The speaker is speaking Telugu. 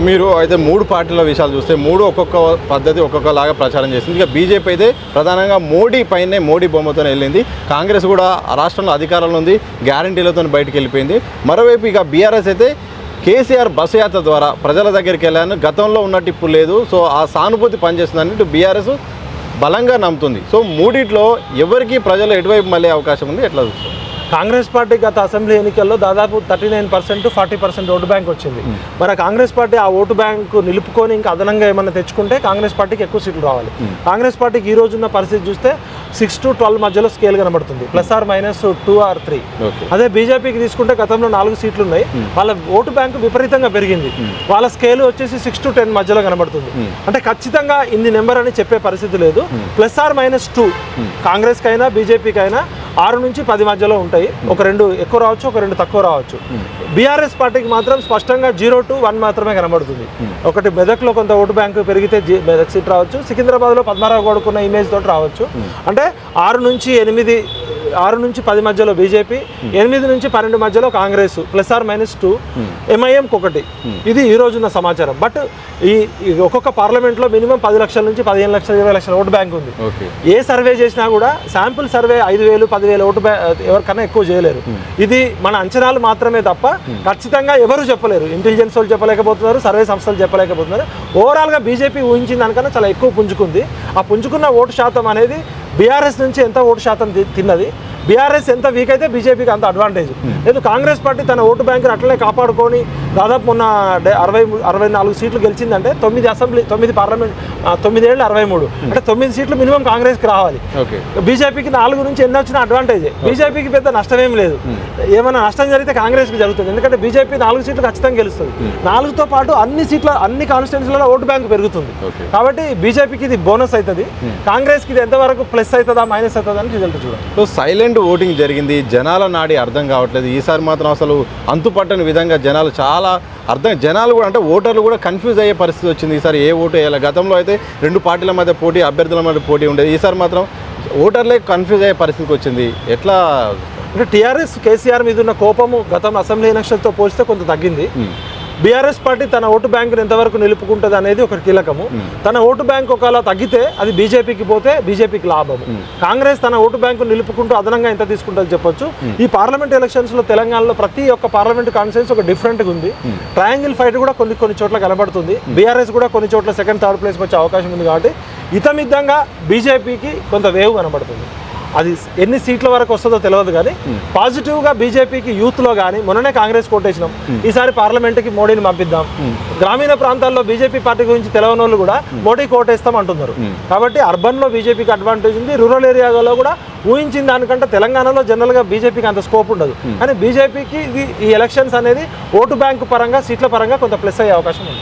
మీరు అయితే మూడు పార్టీల విషయాలు చూస్తే మూడు ఒక్కొక్క పద్ధతి ఒక్కొక్కలాగా ప్రచారం చేసింది. ఇక బీజేపీ అయితే ప్రధానంగా మోడీ పైనే మోడీ బొమ్మతో వెళ్ళింది. కాంగ్రెస్ కూడా రాష్ట్రంలో అధికారంలో ఉంది, గ్యారంటీలతో బయటకు వెళ్ళిపోయింది. మరోవైపు ఇక బీఆర్ఎస్ అయితే కేసీఆర్ బస్సు యాత్ర ద్వారా ప్రజల దగ్గరికి వెళ్ళాను, గతంలో ఉన్నట్టు ఇప్పుడు లేదు, సో ఆ సానుభూతి పనిచేస్తుందని ఇటు బీఆర్ఎస్ బలంగా నమ్ముతుంది. సో మూడిట్లో ఎవరికి ప్రజలు ఎటువైపు మళ్ళీ అవకాశం ఉంది, ఎట్లా చూస్తారు? కాంగ్రెస్ పార్టీ గత అసెంబ్లీ ఎన్నికల్లో దాదాపు 39% 40% ఓటు బ్యాంక్ వచ్చింది. మరి కాంగ్రెస్ పార్టీ ఆ ఓటు బ్యాంకు నిలుపుకొని ఇంకా అదనంగా ఏమన్నా తెచ్చుకుంటే కాంగ్రెస్ పార్టీకి ఎక్కువ సీట్లు రావాలి. కాంగ్రెస్ పార్టీకి ఈ రోజున్న పరిస్థితి చూస్తే 6 to 12 మధ్యలో స్కేల్ కనబడుతుంది, ±2 or 3. అదే బీజేపీకి తీసుకుంటే గతంలో 4 సీట్లు ఉన్నాయి, వాళ్ళ ఓటు బ్యాంకు విపరీతంగా పెరిగింది, వాళ్ళ స్కేల్ వచ్చేసి 6 to 10 మధ్యలో కనబడుతుంది. అంటే ఖచ్చితంగా ఇన్ని నెంబర్ అని చెప్పే పరిస్థితి లేదు. ±2 కాంగ్రెస్కి అయినా బీజేపీకి అయినా 6 నుంచి 10 మధ్యలో ఉంటాయి. ఒక 2 ఎక్కువ రావచ్చు, ఒక 2 తక్కువ రావచ్చు. బీఆర్ఎస్ పార్టీకి మాత్రం స్పష్టంగా 0 to 1 మాత్రమే కనబడుతుంది. ఒకటి మెదక్లో కొంత ఓటు బ్యాంకు పెరిగితే మెదక్ సీట్ రావచ్చు, సికింద్రాబాద్లో పద్మారావు గౌడ్కున్న ఇమేజ్ తోటి రావచ్చు. అంటే 6 నుంచి 10 మధ్యలో బీజేపీ, 8 నుంచి 12 మధ్యలో కాంగ్రెస్, ±2 ఎంఐఎంకి 1. ఇది ఈ రోజున్న సమాచారం. బట్ ఈ ఒక్కొక్క పార్లమెంట్లో మినిమం 10 లక్షల నుంచి 15 లక్షల 20 లక్షల ఓటు బ్యాంక్ ఉంది. ఏ సర్వే చేసినా కూడా శాంపుల్ సర్వే 5,000 10,000 ఓటు ఎవరికన్నా ఎక్కువ చేయలేరు. ఇది మన అంచనాలు మాత్రమే తప్ప ఖచ్చితంగా ఎవరు చెప్పలేరు. ఇంటెలిజెన్స్ వాళ్ళు చెప్పలేకపోతున్నారు, సర్వే సంస్థలు చెప్పలేకపోతున్నారు. ఓవరాల్గా బీజేపీ ఊహించిన దానికన్నా చాలా ఎక్కువ పుంజుకుంది. ఆ పుంజుకున్న ఓటు శాతం అనేది బీఆర్ఎస్ నుంచి ఎంత ఓటు శాతం తిన్నది, బీఆర్ఎస్ ఎంత వీక్ అయితే బీజేపీకి అంత అడ్వాంటేజ్ లేదు. కాంగ్రెస్ పార్టీ తన ఓటు బ్యాంకును అట్లనే కాపాడుకొని దాదాపు మొన్న 64 సీట్లు గెలిచిందంటే 9 పార్లమెంట్ 9 ఏళ్ళు 63 అంటే 9 సీట్లు మినిమం కాంగ్రెస్కి రావాలి. బీజేపీకి 4 నుంచి ఎన్ని వచ్చిన అడ్వాంటేజ్, బీజేపీకి పెద్ద నష్టమేం లేదు. ఏమైనా నష్టం జరిగితే కాంగ్రెస్కి జరుగుతుంది, ఎందుకంటే బీజేపీ 4 సీట్లు ఖచ్చితంగా గెలుస్తుంది. 4తో పాటు అన్ని కాన్స్టిట్యున్సీలలో ఓటు బ్యాంకు పెరుగుతుంది. కాబట్టి బీజేపీకి ఇది బోనస్ అవుతుంది, కాంగ్రెస్కి ఇది ఎంతవరకు ప్లస్ అవుతుందా మైనస్ అవుతుందా అని రిజల్ట్ చూడాలి. సైలెంట్ ఓటింగ్ జరిగింది, జనాల నాడి అర్థం కావట్లేదు. ఈసారి మాత్రం అసలు అంతుపట్టని విధంగా జనాలు కూడా అంటే ఓటర్లు కూడా కన్ఫ్యూజ్ అయ్యే పరిస్థితి వచ్చింది. ఈసారి ఏ ఓటు వేయాలి? గతంలో అయితే 2 పార్టీల మధ్య పోటీ, అభ్యర్థుల మధ్య పోటీ ఉండేది. ఈసారి మాత్రం ఓటర్లే కన్ఫ్యూజ్ అయ్యే పరిస్థితికి వచ్చింది. ఎట్లా అంటే టీఆర్ఎస్ కేసీఆర్ మీద ఉన్న కోపము గతం అసెంబ్లీ ఎలక్షన్తో పోలిస్తే కొంత తగ్గింది. బీఆర్ఎస్ పార్టీ తన ఓటు బ్యాంకును ఎంతవరకు నిలుపుకుంటుంది అనేది ఒక కీలకము. తన ఓటు బ్యాంక్ ఒకవేళ తగ్గితే అది బీజేపీకి పోతే బీజేపీకి లాభము. కాంగ్రెస్ తన ఓటు బ్యాంకు నిలుపుకుంటూ అదనంగా ఎంత తీసుకుంటుంది చెప్పొచ్చు. ఈ పార్లమెంట్ ఎలక్షన్స్లో తెలంగాణలో ప్రతి ఒక్క పార్లమెంట్ కాన్స్టిట్యున్సీ ఒక డిఫరెంట్గా ఉంది. ట్రయాంగిల్ ఫైట్ కూడా కొన్ని చోట్ల కనబడుతుంది. బీఆర్ఎస్ కూడా కొన్ని చోట్ల సెకండ్ థర్డ్ ప్లేస్కి వచ్చే అవకాశం ఉంది. కాబట్టి ఇతమిద్దంగా బీజేపీకి కొంత వేవ్ కనబడుతుంది. అది ఎన్ని సీట్ల వరకు వస్తుందో తెలియదు, కానీ పాజిటివ్గా బీజేపీకి యూత్లో కానీ మొన్ననే కాంగ్రెస్ కోటేసినాం, ఈసారి పార్లమెంట్కి మోడీని పంపిద్దాం. గ్రామీణ ప్రాంతాల్లో బీజేపీ పార్టీ గురించి తెలియని వాళ్ళు కూడా మోడీ కోటేస్తాం అంటున్నారు. కాబట్టి అర్బన్లో బీజేపీకి అడ్వాంటేజ్ ఉంది, రూరల్ ఏరియాలో కూడా ఊహించిన దానికంటే తెలంగాణలో జనరల్గా బీజేపీకి అంత స్కోప్ ఉండదు. కానీ బీజేపీకి ఈ ఎలక్షన్స్ అనేది ఓటు బ్యాంకు పరంగా సీట్ల పరంగా కొంత ప్లస్ అయ్యే అవకాశం ఉంది.